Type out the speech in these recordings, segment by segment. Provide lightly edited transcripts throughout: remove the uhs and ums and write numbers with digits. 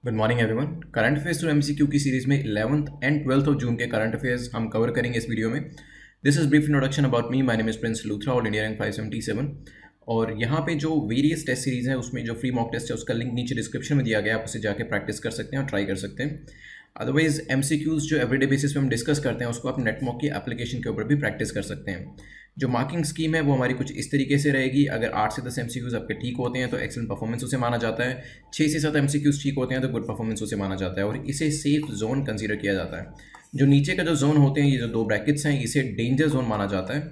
Good morning everyone. Current affairs to MCQ की series में 11th and 12th of June के current affairs हम cover करेंगे इस वीडियो में। This is brief introduction about me. My name is Prince Luthra और India rank 577। और यहाँ पे जो वेरियस टेस्ट सीरीज है उसमें जो फ्री मॉक टेस्ट है उसका लिंक नीचे डिस्क्रिप्शन में दिया गया है, आप उसे जाके प्रैक्टिस कर सकते हैं और ट्राई कर सकते हैं। अदरवाइज एमसीक्यूज जो एवरीडे बेसिस पे हम डिस्कस करते हैं उसको आप नेटमॉक की एप्लीकेशन के ऊपर भी प्रैक्टिस कर सकते हैं। जो मार्किंग स्कीम है वो हमारी कुछ इस तरीके से रहेगी। अगर 8 से 10 एमसीक्यूज आपके ठीक होते हैं तो एक्सेलेंट परफॉर्मेंस उसे माना जाता है। 6 से 7 एमसीक्यूज ठीक होते हैं तो गुड परफॉर्मेंस उसे माना जाता है और इसे सेफ जोन कंसीडर किया जाता है। जो नीचे का जो जोन होते हैं, ये जो दो ब्रैकेट्स हैं, इसे डेंजर जोन माना जाता है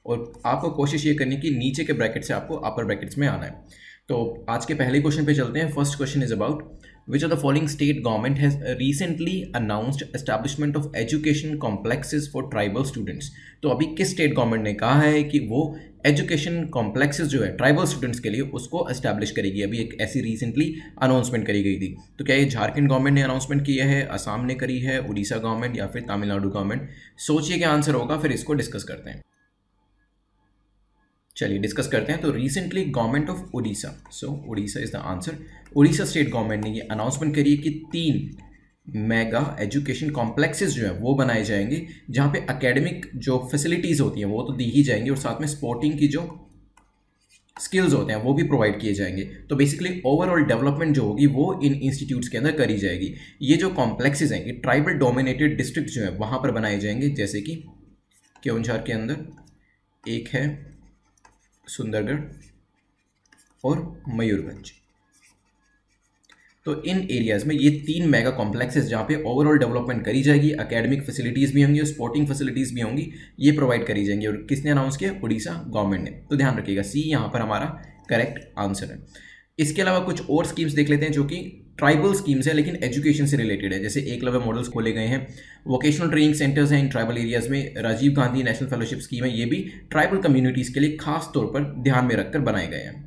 और आपको कोशिश ये करनी कि नीचे के ब्रैकेट से आपको अपर ब्रैकेट्स में आना है। तो आज के पहले क्वेश्चन पे चलते हैं। First question is about which of the following state government has recently announced establishment of education complexes for tribal students। तो अभी किस स्टेट गवर्नमेंट ने कहा है कि वो एजुकेशन कॉम्प्लेक्सेस जो है ट्राइबल स्टूडेंट्स के लिए उसको एस्टैब्लिश करेगी। अभी एक ऐसी रिसेंटली अनाउंसमेंट करी गई थी। तो क्या ये झारखंड गवर्नमेंट ने अनाउंसमेंट किया है, असम ने करी है, उड़ीसा गवर्नमेंट या फिर तमिलनाडु गवर्नमेंट? सोचिए क्या आंसर होगा, फिर इसको डिस्कस करते हैं। चलिए डिस्कस करते हैं। तो recently government of Orissa, so Orissa is the answer. Orissa state government ने ये अनाउंसमेंट करी है कि 3 मेगा एजुकेशन कॉम्प्लेक्सेस जो है वो बनाए जाएंगे, जहां पे एकेडमिक जो फैसिलिटीज होती हैं वो तो दी ही जाएंगी और साथ में स्पोर्टिंग की जो स्किल्स होते हैं वो भी प्रोवाइड किए जाएंगे। तो बेसिकली ओवरऑल डेवलपमेंट जो होगी वो इन इंस्टीट्यूट्स के अंदर करी जाएगी। ये जो कॉम्प्लेक्सेस हैं ये ट्राइबल डोमिनेटेड डिस्ट्रिक्ट जो है वहां पर बनाए जाएंगे, जैसे कि केओंझार के अंदर एक है, सुंदरगढ़ और मयूरभंज। तो इन एरियाज में ये 3 मेगा कॉम्प्लेक्सेस जहाँ पे ओवरऑल डेवलपमेंट करी जाएगी, एकेडमिक फैसिलिटीज़ भी होंगी और स्पोर्टिंग फैसिलिटीज़ भी होंगी, ये प्रोवाइड करी जाएंगी। और किसने अनाउंस किया? उड़ीसा गवर्नमेंट ने। तो ध्यान रखिएगा, सी यहाँ पर हमारा करेक्ट आंसर है। इसके अलावा कुछ और स्कीम्स देख लेते हैं जो कि ट्राइबल स्कीम्स है लेकिन एजुकेशन से रिलेटेड है। जैसे एकलव्य मॉडल्स खोले गए हैं, वोकेशनल ट्रेनिंग सेंटर्स हैं इन ट्राइबल एरियाज में, Rajiv Gandhi national fellowship scheme है, ये भी ट्राइबल कम्युनिटीज़ के लिए खास तौर पर ध्यान में रखकर बनाए गए हैं।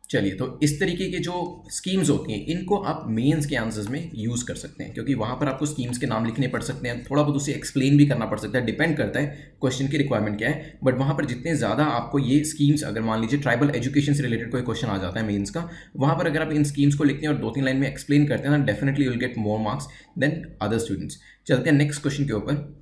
चलिए, तो इस तरीके के जो स्कीम्स होती हैं इनको आप मेंस के आंसर्स में यूज़ कर सकते हैं, क्योंकि वहाँ पर आपको स्कीम्स के नाम लिखने पड़ सकते हैं, थोड़ा बहुत उसे एक्सप्लेन भी करना पड़ सकता है, डिपेंड करता है क्वेश्चन की रिक्वायरमेंट क्या है। बट वहाँ पर जितने ज़्यादा आपको ये स्कीम्स, अगर मान लीजिए ट्राइबल एजुकेशन से रिलेटेड कोई क्वेश्चन आ जाता है मेन्स का, वहाँ पर अगर आप इन स्कीम्स को लिखते हैं और 2-3 लाइन में एक्सप्लेन करते हैं ना, definitely you will get more marks than other students. चलते हैं नेक्स्ट क्वेश्चन के ऊपर।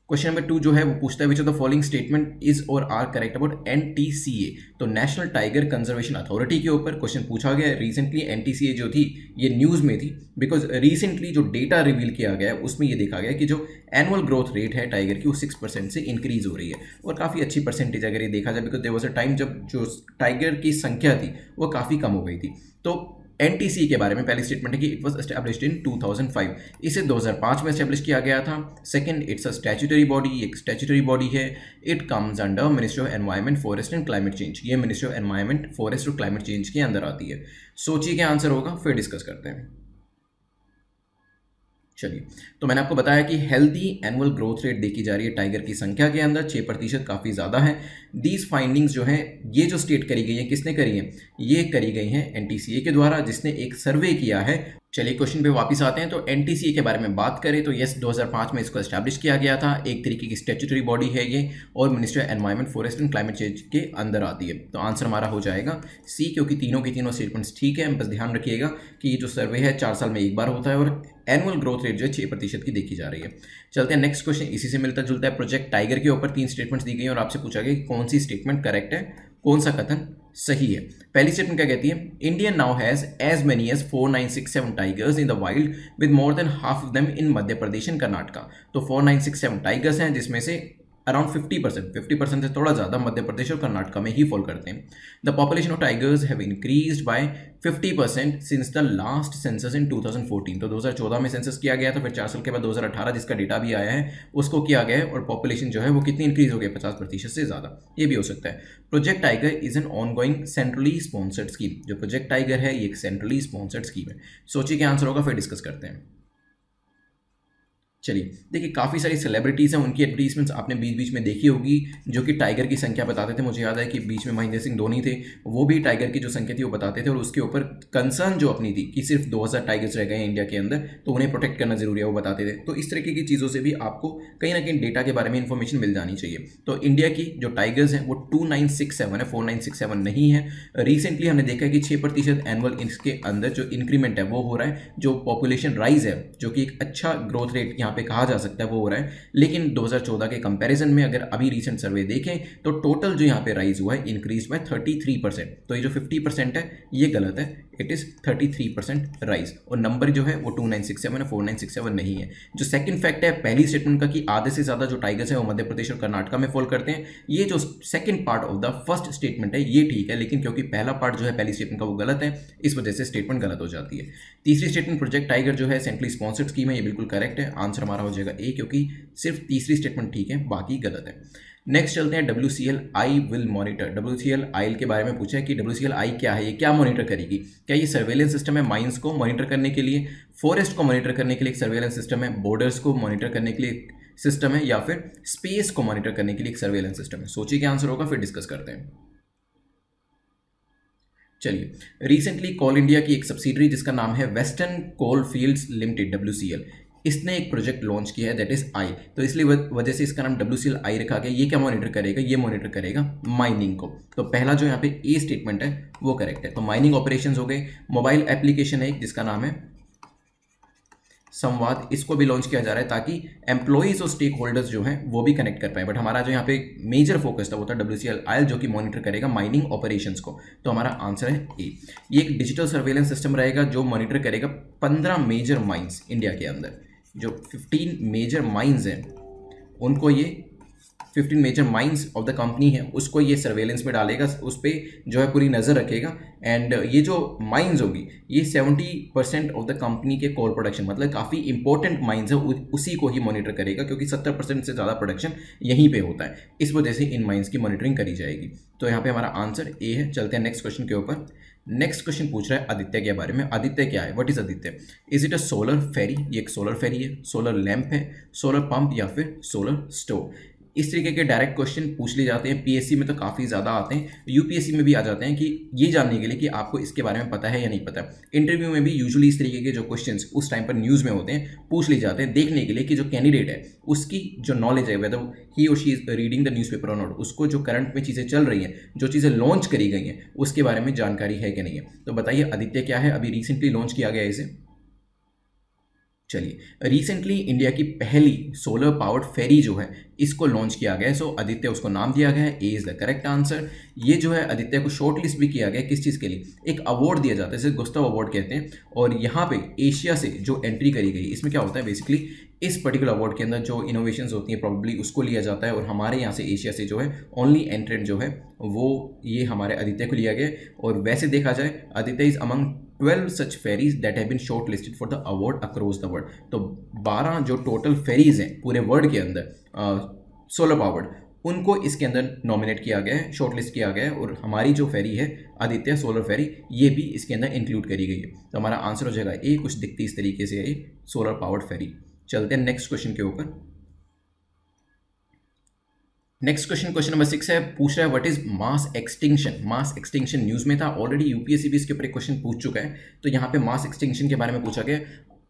क्वेश्चन नंबर 2 जो है वो पूछता है विच of the following statement is और आर करेक्ट अबाउट एनटीसीए। तो नेशनल टाइगर कंजर्वेशन अथॉरिटी के ऊपर क्वेश्चन पूछा गया है। रिसेंटली एनटीसीए जो थी ये न्यूज़ में थी, बिकॉज रिसेंटली जो डेटा रिवील किया गया है उसमें ये देखा गया कि जो एनुअल ग्रोथ रेट है टाइगर की वो 6% से इंक्रीज हो रही है और काफ़ी अच्छी परसेंटेज अगर ये देखा जाए, because there was a time जब जो टाइगर की संख्या थी वो काफ़ी कम हो गई थी। तो एनटीसी के बारे में पहली स्टेटमेंट है कि इट वाज एस्टैब्लिश्ड इन 2005। इसे 2005 में एस्टैब्लिश किया गया था। Second, it's a statutory body, एक स्टैट्यूटरी बॉडी है। It comes under ministry of environment, forest and climate change. ये मिनिस्ट्री ऑफ एनवायरमेंट, फॉरेस्ट और क्लाइमेट चेंज के अंदर आती है। सोचिए क्या आंसर होगा, फिर डिस्कस करते हैं। चलिए, तो मैंने आपको बताया कि हेल्दी एनुअल ग्रोथ रेट देखी जा रही है टाइगर की संख्या के अंदर, 6% काफ़ी ज़्यादा है। दीज फाइंडिंग्स जो हैं ये जो स्टेट करी गई है, किसने करी है? ये करी गई हैं एनटीसीए के द्वारा, जिसने एक सर्वे किया है। चलिए क्वेश्चन पे वापस आते हैं। तो एनटीसीए के बारे में बात करें तो यस 2005 में इसको एस्टैब्लिश किया गया था। एक तरीके की स्टैट्यूटरी बॉडी है ये और ministry of environment, forest and climate change के अंदर आती है। तो आंसर हमारा हो जाएगा सी, क्योंकि तीनों की तीनों स्टेटमेंट्स ठीक है। बस ध्यान रखिएगा कि ये जो सर्वे है 4 साल में एक बार होता है और एनुअल ग्रोथ रेट जो है 6% की देखी जा रही है। चलते हैं नेक्स्ट क्वेश्चन, इसी से मिलता जुलता है। प्रोजेक्ट टाइगर के ऊपर 3 स्टेटमेंट्स दी गई और आपसे पूछा गया कि कौन सी स्टेटमेंट करेक्ट है, कौन सा कथन सही है। पहली स्टेटमेंट क्या कहती है? India now has as many as 4967 tigers in the wild with more than half of them in Madhya Pradesh and Karnataka. तो 4967 टाइगर्स हैं जिसमें से अराउंड 50% से थोड़ा ज़्यादा मध्य प्रदेश और कर्नाटका में ही फॉल करते हैं। The population of tigers have increased by 50% since the last census इन 2014। तो 2014 में सेंसस किया गया था, फिर 4 साल के बाद 2018 जिसका डेटा भी आया है उसको किया गया है और पॉपुलेशन जो है वो कितनी इंक्रीज हो गई? 50% से ज़्यादा, ये भी हो सकता है। Project tiger is an ongoing centrally sponsored scheme. जो प्रोजेक्ट टाइगर है ये एक सेंट्रली स्पॉन्सर्ड स्कीम है। सोचिए क्या आंसर होगा, फिर डिस्कस करते हैं। चलिए देखिए, काफ़ी सारी सेलिब्रिटीज़ हैं, उनकी एडवर्टीजमेंट्स आपने बीच बीच में देखी होगी, जो कि टाइगर की संख्या बताते थे। मुझे याद है कि बीच में महेंद्र सिंह धोनी थे, वो भी टाइगर की जो संख्या थी वो बताते थे, और उसके ऊपर कंसर्न जो अपनी थी कि सिर्फ 2000 टाइगर्स रह गए हैं इंडिया के अंदर, तो उन्हें प्रोटेक्ट करना जरूरी है, वो बताते थे। तो इस तरीके की चीज़ों से भी आपको कहीं ना कहीं डेटा के बारे में इन्फॉर्मेशन मिल जानी चाहिए। तो इंडिया की जो टाइगर्स हैं वो 2967 है, 4967 नहीं है। रिसेंटली हमने देखा है कि 6% एनुअल इसके अंदर जो इंक्रीमेंट है वो हो रहा है, जो पॉपुलेशन राइज है, जो कि एक अच्छा ग्रोथ रेट यहाँ पे कहा जा सकता है, वो हो रहा है। लेकिन 2014 के कंपैरिजन में अगर अभी रीसेंट सर्वे देखें तो टोटल जो यहाँ पे राइज हुआ है इंक्रीज बाय 33%। तो ये जो 50% है ये गलत है, इट इज 33% राइज, और नंबर जो है वो 2967 है, 4967 नहीं है। जो सेकंड फैक्ट है पहली स्टेटमेंट का कि आधे से ज्यादा जो टाइगर्स है वो मध्य प्रदेश और कर्नाटका में फॉल करते हैं, ये जो second part of the first statement है ये ठीक है, लेकिन क्योंकि पहला पार्ट जो है पहली स्टेटमेंट का वो गलत है, इस वजह से स्टेटमेंट गलत हो जाती है। तीसरी स्टेटमेंट प्रोजेक्ट टाइगर जो है सेंट्रली स्पॉन्सर्ड स्कीम है, ये बिल्कुल करेक्ट है, आंसर हमारा हो जाएगा ए, क्योंकि सिर्फ तीसरी स्टेटमेंट ठीक है, बाकी गलत है। नेक्स्ट चलते हैं WCL I will monitor. WCL आई के बारे में पूछा है कि WCL आई क्या है, ये क्या मॉनिटर करेगी। क्या ये सर्वेलेंस सिस्टम है माइंस को मॉनिटर करने के लिए, फॉरेस्ट को मॉनिटर करने के लिए एक सर्वेलेंस सिस्टम है, बॉर्डर्स को मॉनिटर करने के लिए सिस्टम है, या फिर स्पेस को मॉनिटर करने के लिए एक सर्वेलेंस सिस्टम है। सोचिए क्या आंसर होगा, फिर डिस्कस करते हैं। चलिए, रिसेंटली कोल इंडिया की एक सब्सिडरी जिसका नाम है वेस्टर्न कोल फील्ड्स लिमिटेड WCL, इसने एक प्रोजेक्ट लॉन्च किया है दैट इज आई। तो इसलिए वजह से इसका नाम WCL आई रखा गया। ये क्या मॉनिटर करेगा, ये मॉनिटर करेगा माइनिंग को। तो पहला जो यहाँ पे ए स्टेटमेंट है वो करेक्ट है। तो माइनिंग ऑपरेशंस हो गए। मोबाइल एप्लीकेशन है एक जिसका नाम है संवाद, इसको भी लॉन्च किया जा रहा है ताकि एम्प्लॉइज और स्टेक होल्डर्स जो हैं वो भी कनेक्ट कर पाए। बट हमारा जो यहाँ पे मेजर फोकस था वो था WCL आई जो कि मॉनिटर करेगा माइनिंग ऑपरेशंस को। तो हमारा आंसर है ए। ये एक डिजिटल सर्वेलेंस सिस्टम रहेगा जो मॉनिटर करेगा 15 मेजर माइंस इंडिया के अंदर। जो 15 मेजर माइंस हैं उनको ये 15 major mines of the company है उसको ये सर्वेलेंस में डालेगा, उस पर जो है पूरी नज़र रखेगा। एंड ये जो माइंस होगी ये 70% ऑफ द कंपनी के कोल प्रोडक्शन, मतलब काफ़ी इंपॉर्टेंट माइंस है, उसी को ही मॉनिटर करेगा, क्योंकि 70% से ज़्यादा प्रोडक्शन यहीं पे होता है। इस वजह से इन माइंस की मॉनिटरिंग करी जाएगी। तो यहाँ पे हमारा आंसर ए है। चलते हैं नेक्स्ट क्वेश्चन के ऊपर। नेक्स्ट क्वेश्चन पूछ रहा है आदित्य के बारे में। आदित्य क्या है, what is Aditya? Is it a solar ferry? ये एक सोलर फेरी है, सोलर लैंप है, सोलर पंप, या फिर सोलर स्टोव? इस तरीके के डायरेक्ट क्वेश्चन पूछ लिए जाते हैं। PSC में तो काफ़ी ज़्यादा आते हैं, UPSC में भी आ जाते हैं, कि ये जानने के लिए कि आपको इसके बारे में पता है या नहीं पता। इंटरव्यू में भी यूजुअली इस तरीके के जो क्वेश्चंस उस टाइम पर न्यूज़ में होते हैं पूछ लिए जाते हैं, देखने के लिए कि जो कैंडिडेट है उसकी जो नॉलेज है, वेदर ही और she is reading the newspaper और नॉट, उसको जो करंट में चीज़ें चल रही हैं, जो चीज़ें लॉन्च करी गई हैं, उसके बारे में जानकारी है कि नहीं है। तो बताइए आदित्य क्या है, अभी रिसेंटली लॉन्च किया गया है इसे। चलिए, रिसेंटली इंडिया की पहली सोलर पावर्ड फेरी जो है इसको लॉन्च किया गया है। सो आदित्य उसको नाम दिया गया है, ए इज द करेक्ट आंसर। ये जो है आदित्य को शॉर्ट लिस्ट भी किया गया है, किस चीज़ के लिए? एक अवार्ड दिया जाता है, इसे गुस्ताव अवार्ड कहते हैं। और यहाँ पे एशिया से जो एंट्री करी गई, इसमें क्या होता है बेसिकली, इस पर्टिकुलर अवार्ड के अंदर जो इनोवेशंस होती हैं प्रॉब्ली उसको लिया जाता है, और हमारे यहाँ से एशिया से जो है ओनली एंट्रेंट जो है वो ये हमारे आदित्य को लिया गया। और वैसे देखा जाए Aditya is among 12 such ferries that have been shortlisted for the award across the world. तो 12 जो टोटल फेरीज हैं पूरे वर्ल्ड के अंदर सोलर पावर्ड, उनको इसके अंदर नॉमिनेट किया गया है, शॉर्ट लिस्ट किया गया है, और हमारी जो फेरी है आदित्य सोलर फेरी ये भी इसके अंदर इंक्लूड करी गई है। तो हमारा आंसर हो जाएगा ए, कुछ दिखती इस तरीके से है सोलर पावर्ड फेरी। चलते हैं नेक्स्ट क्वेश्चन के ऊपर। नेक्स्ट क्वेश्चन, क्वेश्चन नंबर 6 है, पूछ रहा है what is mass extinction. Mass extinction news में था ऑलरेडी, UPSC भी इसके ऊपर एक क्वेश्चन पूछ चुका है। तो यहाँ पे मास एक्सटिंक्शन के बारे में पूछा गया।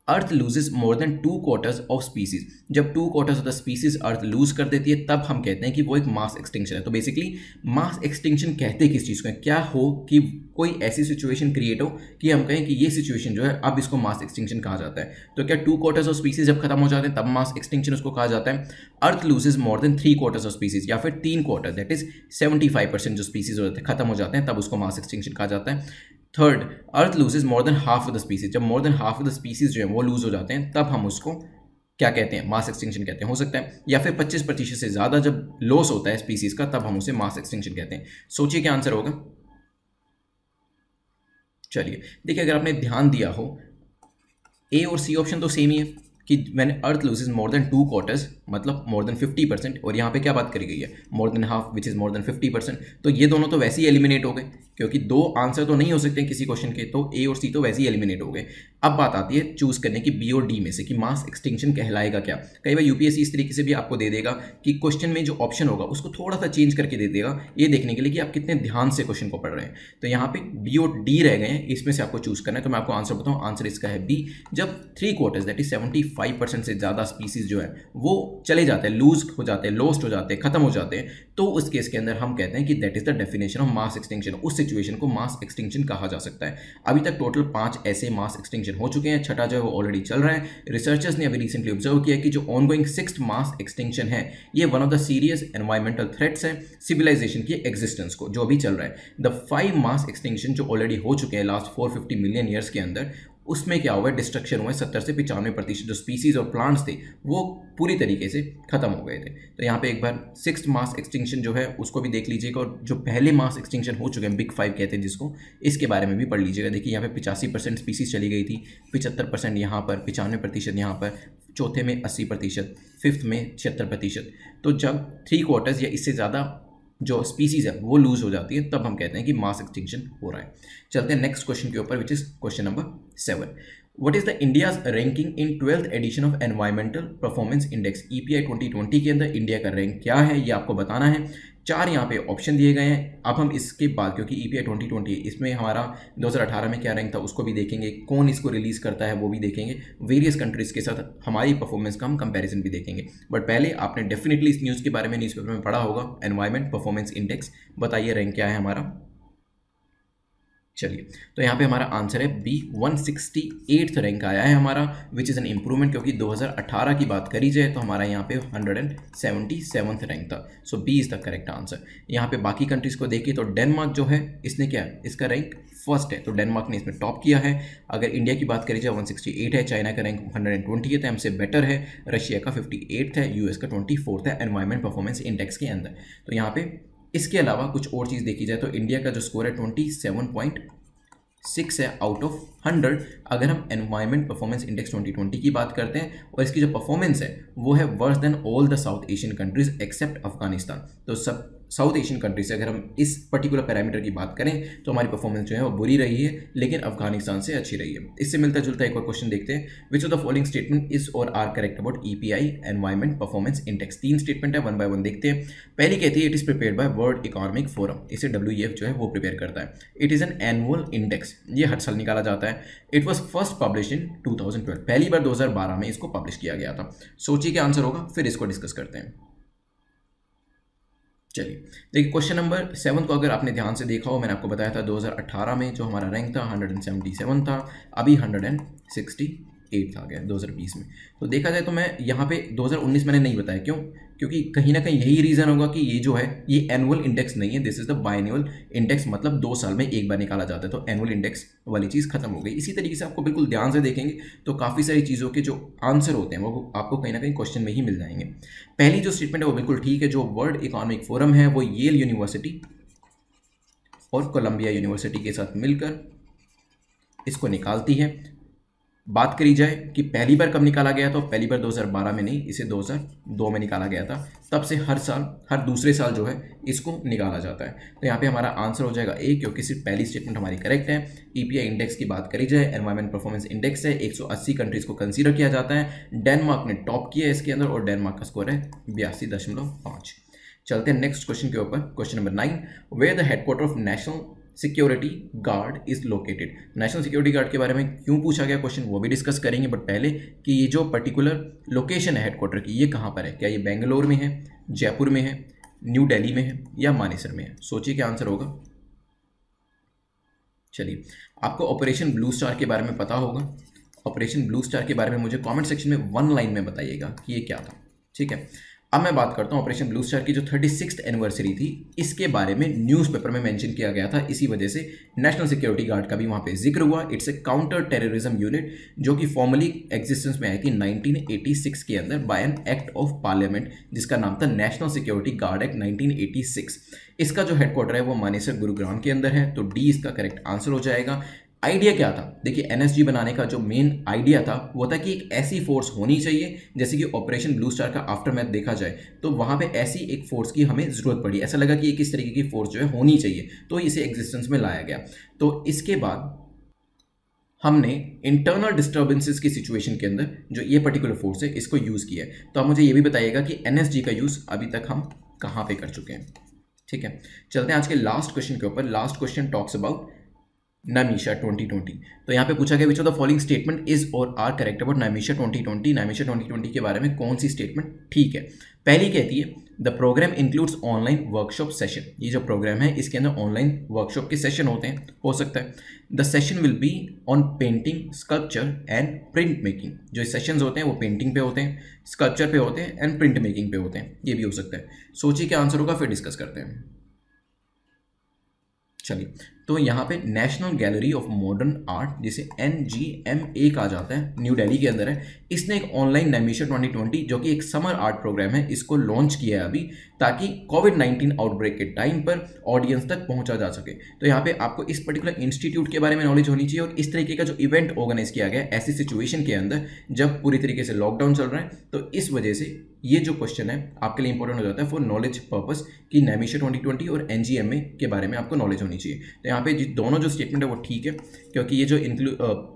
Earth loses more than 2/4 of species. जब 2/4 of the species earth lose कर देती है तब हम कहते हैं कि वो एक मास एक्सटिंक्शन है। तो बेसिकली मास एक्सटिंक्शन कहते किस चीज़ को है? क्या हो कि कोई ऐसी सिचुएशन क्रिएट हो कि हम कहें कि ये सिचुएशन जो है अब इसको मास एक्सटिंक्शन कहा जाता है। तो क्या 2/4 ऑफ स्पीसीज जब खत्म हो जाते हैं तब मास एक्सटिंक्शन उसको कहा जाता है? Earth loses more than 3/4 of species, या फिर 3/4 दैट इज 75% जो स्पीसीज होते हैं खत्म हो जाते हैं तब उसको मास एक्सटिंक्शन कहा जाता है। Third, earth loses more than half of the species. जब more than half of the species जो है वो लूज हो जाते हैं तब हम उसको क्या कहते हैं? मास एक्सटिंक्शन कहते हैं। हो सकता है या फिर 25% से ज़्यादा जब लॉस होता है स्पीसीज का तब हम उसे मास एक्सटिंक्शन कहते हैं। सोचिए क्या आंसर होगा। चलिए देखिए, अगर आपने ध्यान दिया हो A और C ऑप्शन तो सेम ही है कि when earth loses more than 2/4 मतलब मोर देन 50%, और यहाँ पे क्या बात करी गई है, मोर than half which is more than 50%। तो ये दोनों तो वैसे ही एलिमिनेट हो गए, क्योंकि दो आंसर तो नहीं हो सकते किसी क्वेश्चन के, तो ए और सी तो वैसे ही एलिमिनेट हो गए। अब बात आती है चूज करने की बी और डी में से कि मास एक्सटिंक्शन कहलाएगा क्या। कई बार यूपीएससी इस तरीके से भी आपको दे देगा कि क्वेश्चन में जो ऑप्शन होगा उसको थोड़ा सा चेंज करके दे देगा, ये देखने के लिए कि आप कितने ध्यान से क्वेश्चन को पढ़ रहे हैं। तो यहाँ पे बी और डी रह गए हैं, इसमें से आपको चूज करना है। तो मैं आपको आंसर बताऊँ, आंसर इसका है बी। जब 3/4 दैट इज 75% से ज़्यादा स्पीसीज जो है वो चले जाते हैं, लूज हो जाते हैं, लॉस्ट हो जाते हैं, खत्म हो जाते हैं, तो उस केस के अंदर हम कहते हैं कि that is the definition of mass extinction. उस सिचुएशन को मास एक्सटिंक्शन कहा जा सकता है। अभी तक टोटल 5 ऐसे मास एक्सटिंक्शन हो चुके हैं, छठा जो है वो ऑलरेडी चल रहा है। रिसर्चर्स ने अभी रिसेंटली ऑब्जर्व किया कि जो ऑनगोइंग 6th मास एक्सटिंक्शन है, ये one of the serious environmental threats है सिविलाइजेशन की एग्जिस्टेंस को, जो अभी चल रहा है। द 5 मास एक्सटिंक्शन जो ऑलरेडी हो चुके हैं लास्ट 450 मिलियन ईयर्स के अंदर, उसमें क्या हुआ है, डिस्ट्रक्शन हुआ है। 70 से 95% जो स्पीसीज और प्लांट्स थे वो पूरी तरीके से खत्म हो गए थे। तो यहाँ पे एक बार 6th मास एक्सटिंक्शन जो है उसको भी देख लीजिएगा, और जो पहले मास एक्सटिंक्शन हो चुके हैं, बिग 5 कहते हैं जिसको, इसके बारे में भी पढ़ लीजिएगा। देखिए यहाँ पे 85% स्पीसीज चली गई थी, 75% यहाँ पर, 95% यहाँ पर, चौथे में 80%, 5th में 76%। तो जब 3/4 या इससे ज़्यादा जो स्पीसीज है वो लूज हो जाती है, तब हम कहते हैं कि मास एक्सटिंक्शन हो रहा है। चलते हैं नेक्स्ट क्वेश्चन के ऊपर, which is question number 7। What is the India's ranking in 12th edition of environmental performance index. EPI 2020 के अंदर इंडिया का रैंक क्या है, ये आपको बताना है। 4 यहाँ पे ऑप्शन दिए गए हैं। अब हम इसके बाद, क्योंकि ईपीआई 2020 इसमें हमारा 2018 में क्या रैंक था उसको भी देखेंगे, कौन इसको रिलीज़ करता है वो भी देखेंगे, वेरियस कंट्रीज़ के साथ हमारी परफॉर्मेंस का हम कंपैरिजन भी देखेंगे। बट पहले आपने डेफिनेटली इस न्यूज़ के बारे में न्यूज़पेपर में पढ़ा होगा, एनवायरमेंट परफॉर्मेंस इंडेक्स। बताइए रैंक क्या है हमारा। चलिए, तो यहाँ पे हमारा आंसर है बी, 168th रैंक आया है हमारा, विच इज़ एन इम्प्रूवमेंट, क्योंकि 2018 की बात करी जाए तो हमारा यहाँ पे 177th रैंक था। So B is the correct answer. यहाँ पे बाकी कंट्रीज़ को देखिए तो डेनमार्क जो है इसने क्या है, इसका रैंक फर्स्ट है, तो डेनमार्क ने इसमें टॉप किया है। अगर इंडिया की बात करी जाए 168 है, चाइना का रैंक 120 है, हमसे बेटर है। रशिया का 58 है, यूएस का 24 है एनवायरमेंट परफॉर्मेंस इंडेक्स के अंदर। तो यहाँ पे इसके अलावा कुछ और चीज़ देखी जाए तो इंडिया का जो स्कोर है 27.6 है आउट ऑफ 100। अगर हम एनवायरमेंट परफॉर्मेंस इंडेक्स 2020 की बात करते हैं, और इसकी जो परफॉर्मेंस है वो है worse than all the South Asian countries except Afghanistan. तो सब साउथ एशियन कंट्री से अगर हम इस पर्टिकुलर पैरामीटर की बात करें तो हमारी परफॉर्मेंस जो है वो बुरी रही है, लेकिन अफगानिस्तान से अच्छी रही है। इससे मिलता जुलता एक और क्वेश्चन देखते हैं, which of the following statement is और are correct about EPI environment performance index. 3 statement है, 1 बाय 1 देखते हैं। पहली कहती है it is prepared by World economic Forum, इसे WEF जो है वो प्रिपेयर करता है। It is an annual index, ये हर साल निकाला जाता है। It was first publish in 2012, पहली बार 2012 में इसको पब्लिश किया गया था। सोचिए क्या आंसर होगा, फिर इसको डिस्कस करते हैं। चलिए देखिए, क्वेश्चन नंबर 7 को अगर आपने ध्यान से देखा हो, मैंने आपको बताया था 2018 में जो हमारा रैंक था 177 था, अभी 168 आ गया 2020 में। तो देखा जाए तो मैं यहाँ पे 2019 मैंने नहीं बताया, क्यों? क्योंकि कहीं ना कहीं यही रीज़न होगा कि ये जो है ये एनुअल इंडेक्स नहीं है, दिस इज द बायनुअल इंडेक्स, मतलब 2 साल में एक बार निकाला जाता है। तो एनुअल इंडेक्स वाली चीज़ खत्म हो गई। इसी तरीके से आपको बिल्कुल ध्यान से देखेंगे तो काफ़ी सारी चीज़ों के जो आंसर होते हैं वो आपको कहीं ना कहीं क्वेश्चन में ही मिल जाएंगे। पहली जो स्टेटमेंट है वो बिल्कुल ठीक है, जो वर्ल्ड इकोनॉमिक फोरम है वो येल यूनिवर्सिटी और कोलंबिया यूनिवर्सिटी के साथ मिलकर इसको निकालती है। बात करी जाए कि पहली बार कब निकाला गया, तो पहली बार 2012 में नहीं, इसे 2002 में निकाला गया था। तब से हर साल, हर दूसरे साल जो है इसको निकाला जाता है। तो यहाँ पे हमारा आंसर हो जाएगा ए, क्योंकि सिर्फ पहली स्टेटमेंट हमारी करेक्ट है। ईपीआई इंडेक्स की बात करी जाए, एनवायरमेंट परफॉर्मेंस इंडेक्स है, 180 कंट्रीज को कंसीडर किया जाता है। डेनमार्क ने टॉप किया है इसके अंदर, और डेनमार्क का स्कोर है 82.5। चलते हैं नेक्स्ट क्वेश्चन के ऊपर, question number 9। Where the headquarter of national security guard is located. National security guard के बारे में क्यों पूछा गया क्वेश्चन वो भी डिस्कस करेंगे, बट पहले कि ये जो पर्टिकुलर लोकेशन है हेडक्वार्टर की, ये कहाँ पर है? क्या ये बेंगलोर में है, जयपुर में है, न्यू दिल्ली में है, या मानेसर में है? सोचिए क्या आंसर होगा। चलिए, आपको ऑपरेशन ब्लू स्टार के बारे में पता होगा। ऑपरेशन ब्लू स्टार के बारे में मुझे कॉमेंट सेक्शन में 1 लाइन में बताइएगा कि ये क्या था, ठीक है। अब मैं बात करता हूँ ऑपरेशन ब्लू स्टार की जो 36th एनिवर्सरी थी, इसके बारे में न्यूज़पेपर में मेंशन किया गया था, इसी वजह से नेशनल सिक्योरिटी गार्ड का भी वहाँ पे जिक्र हुआ। It's a counter terrorism unit जो कि फॉर्मली एग्जिस्टेंस में आई थी 1986 के अंदर by an act of parliament, जिसका नाम था नेशनल सिक्योरिटी गार्ड एक्ट 1986। इसका जो हेडक्वार्टर है वो मानेसर गुरुग्राम के अंदर है, तो डी इसका करेक्ट आंसर हो जाएगा। आइडिया क्या था? देखिए, एनएसजी बनाने का जो मेन आइडिया था वो था कि एक ऐसी फोर्स होनी चाहिए, जैसे कि ऑपरेशन ब्लू स्टार का आफ्टर मैथ देखा जाए तो वहां पे ऐसी एक फोर्स की हमें जरूरत पड़ी। ऐसा लगा कि एक इस तरीके की फोर्स जो है होनी चाहिए, तो इसे एग्जिस्टेंस में लाया गया। तो इसके बाद हमने इंटरनल डिस्टर्बेंसेस की सिचुएशन के अंदर जो ये पर्टिकुलर फोर्स है इसको यूज किया है। तो आप मुझे ये भी बताइएगा कि एनएसजी का यूज अभी तक हम कहाँ पे कर चुके हैं। ठीक है, चलते हैं आज के लास्ट क्वेश्चन के ऊपर। लास्ट क्वेश्चन टॉक्स अबाउट नाइमीशिया 2020। तो यहाँ पे पूछा गया which of the following statement is और आर करेक्ट अबाउट नाइमीशिया 2020। नाइमीशिया 2020 के बारे में कौन सी स्टेटमेंट ठीक है? पहली कहती है the programme includes online workshop session. ये जो प्रोग्राम है इसके अंदर ऑनलाइन वर्कशॉप के सेशन होते हैं, हो सकता है। The session will be on painting, sculpture and print making. जो सेशंस होते हैं वो पेंटिंग पे होते हैं, स्कल्पचर पे होते हैं एंड प्रिंट मेकिंग पे होते हैं। ये भी हो सकता है। सोचिए क्या आंसर होगा, फिर डिस्कस करते हैं। चलिए, तो यहाँ पे national gallery of modern art, जिसे NGMA कहा जाता है, न्यू दिल्ली के अंदर है। इसने एक ऑनलाइन नाइमीशिया 2020 जो कि एक समर आर्ट प्रोग्राम है, इसको लॉन्च किया है अभी, ताकि कोविड-19 आउटब्रेक के टाइम पर ऑडियंस तक पहुंचा जा सके। तो यहाँ पे आपको इस पर्टिकुलर इंस्टीट्यूट के बारे में नॉलेज होनी चाहिए और इस तरीके का जो इवेंट ऑर्गेनाइज किया गया है ऐसी सिचुएशन के अंदर जब पूरी तरीके से लॉकडाउन चल रहा है। तो इस वजह से ये जो क्वेश्चन है आपके लिए इंपॉर्टेंट हो जाता है फॉर नॉलेज पर्पस कि नाइमीशिया 2020 और NGMA के बारे में आपको नॉलेज होनी चाहिए। तो यहाँ पे दोनों जो स्टेटमेंट है वो ठीक है, क्योंकि ये जो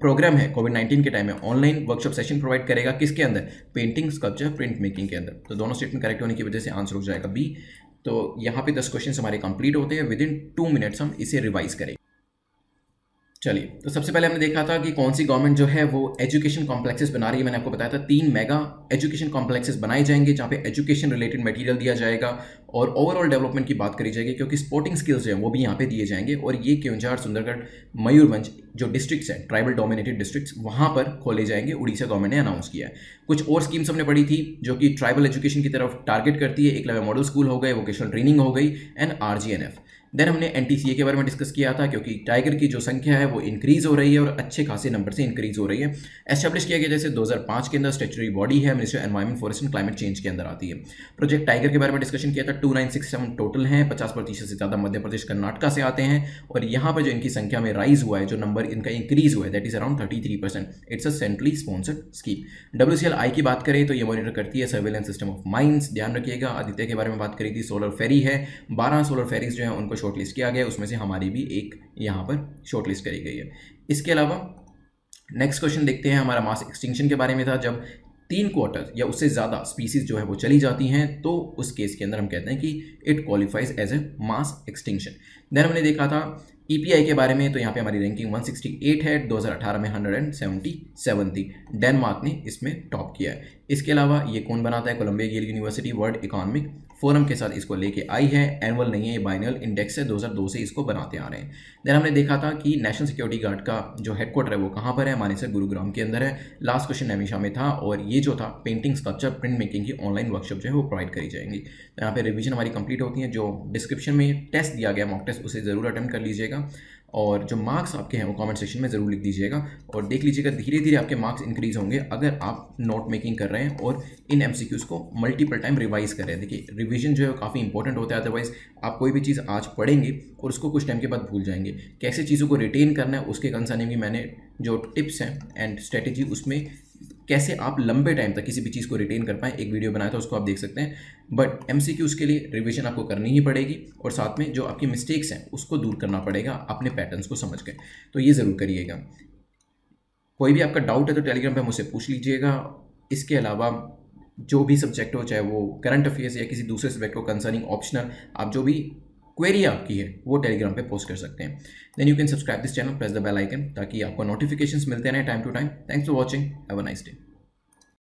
प्रोग्राम है कोविड-19 के टाइम में ऑनलाइन वर्कशॉप सेशन प्रोवाइड करेगा, किसके अंदर? पेंटिंग, स्कल्पचर, प्रिंट मेकिंग के अंदर। तो दोनों स्टेटमेंट करेक्ट होने की वजह से आंसर हो जाएगा बी। तो यहाँ पे 10 क्वेश्चन हमारे कंप्लीट होते हैं। विद इन 2 मिनट्स हम इसे रिवाइज करेंगे। चलिए, तो सबसे पहले हमने देखा था कि कौन सी गवर्नमेंट जो है वो एजुकेशन कॉम्प्लेक्सेस बना रही है। मैंने आपको बताया था 3 मेगा एजुकेशन कॉम्प्लेक्सेस बनाए जाएंगे जहाँ पे एजुकेशन रिलेटेड मटेरियल दिया जाएगा और ओवरऑल डेवलपमेंट की बात करी जाएगी, क्योंकि स्पोर्टिंग स्किल्स जो है वो भी यहाँ पे दिए जाएंगे। और ये केवंझार, सुंदरगढ़, मयूरभंज जो डिस्ट्रिक्ट्स हैं, ट्राइबल डोमिनेटेड डिस्ट्रिक्ट्स, वहाँ पर खोले जाएंगे। उड़ीसा गवर्नमेंट ने अनाउंस किया है। कुछ और स्कीम्स हमने पढ़ी थी जो कि ट्राइबल एजुकेशन की तरफ टारगेट करती है। एकलव्य मॉडल स्कूल हो गए, वोकेशनल ट्रेनिंग हो गई एंड RGNF। देन हमने NTCA के बारे में डिस्कस किया था, क्योंकि टाइगर की जो संख्या है वो इंक्रीज हो रही है और अच्छे खासे नंबर से इंक्रीज हो रही है। एस्टैब्लिश किया गया जैसे 2005 के अंदर स्टैट्यूटरी बॉडी है, ministry of environment, forest and climate change के अंदर आती है। प्रोजेक्ट टाइगर के बारे में डिस्कशन किया था। 2967 टोटल हैं, 50% से ज़्यादा मध्य प्रदेश, कर्नाटका से आते हैं। और यहाँ पर जो इनकी संख्या में राइज हुआ है, जो नंबर इनका इंक्रीज हुआ है, that is around 33%। It's a centrally sponsored scheme. WCLI की बात करें तो ये मॉनिटर करती है सर्वेलेंस सिस्टम ऑफ माइंस। ध्यान रखिएगा। आदित्य के बारे में बात करी थी। सोलर फेरी है, 12 सोलर फेरीज जो है उनको शॉर्टलिस्ट किया गया, उसमें से हमारी भी एक यहाँ पर शॉर्टलिस्ट करी गई है। इसके अलावा नेक्स्ट क्वेश्चन देखते हैं। हमारा मास एक्सटिंक्शन के बारे में था। जब 3 क्वार्टर या उससे ज़्यादा स्पीसीज जो है वो चली जाती हैं तो उस केस के अंदर हम कहते हैं कि it qualifies as a mass extinction. Then हमने देखा था EPI के बारे में। तो यहाँ पे हमारी रैंकिंग 168 है, 2018 में 177 थी। डेनमार्क ने इसमें टॉप किया है। इसके अलावा ये कौन बनाता है? Columbia Yale university world economic forum के साथ इसको लेके आई है। एनुअल नहीं है, ये बाइनल इंडेक्स है, 2002 से इसको बनाते आ रहे हैं। देन हमने देखा था कि नेशनल सिक्योरिटी गार्ड का जो हेडक्वार्टर है वो कहाँ पर है? मानेसर, गुरुग्राम के अंदर है। लास्ट क्वेश्चन नाइमीशिया में था और ये जो था पेंटिंग, स्कल्पचर, प्रिंट मेकिंग की ऑनलाइन वर्कशॉप जो है वो प्रोवाइड करी जाएंगी। तो यहाँ पे रिवीजन हमारी कंप्लीट होती है। जो डिस्क्रिप्शन में टेस्ट दिया गया, मॉक टेस्ट, उसे ज़रूर अटेम्प्ट कर लीजिएगा और जो मार्क्स आपके हैं वो कमेंट सेक्शन में ज़रूर लिख दीजिएगा। और देख लीजिएगा धीरे धीरे आपके मार्क्स इंक्रीज होंगे अगर आप नोट मेकिंग कर रहे हैं और इन MCQs को मल्टीपल टाइम रिवाइज कर रहे हैं। देखिए, रिवीजन जो है काफ़ी इंपॉर्टेंट होता है, अदरवाइज आप कोई भी चीज़ आज पढ़ेंगे और उसको कुछ टाइम के बाद भूल जाएंगे। कैसे चीज़ों को रिटेन करना है उसके कंसर्निंग भी मैंने जो टिप्स हैं एंड स्ट्रेटेजी, उसमें कैसे आप लंबे टाइम तक किसी भी चीज़ को रिटेन कर पाएँ, एक वीडियो बनाया था, उसको आप देख सकते हैं। बट MCQs के लिए रिवीजन आपको करनी ही पड़ेगी और साथ में जो आपकी मिस्टेक्स हैं उसको दूर करना पड़ेगा अपने पैटर्न्स को समझ के। तो ये ज़रूर करिएगा। कोई भी आपका डाउट है तो टेलीग्राम पे मुझसे पूछ लीजिएगा। इसके अलावा जो भी सब्जेक्ट हो, चाहे वो करंट अफेयर्स या किसी दूसरे सब्जेक्ट को कंसर्निंग ऑप्शनल, आप जो भी क्वेरी आपकी है वो टेलीग्राम पे पोस्ट कर सकते हैं। Then you can subscribe this channel, press the bell icon, ताकि आपको नोटिफिकेशंस मिलते रहें time to time. Thanks for watching, have a nice day.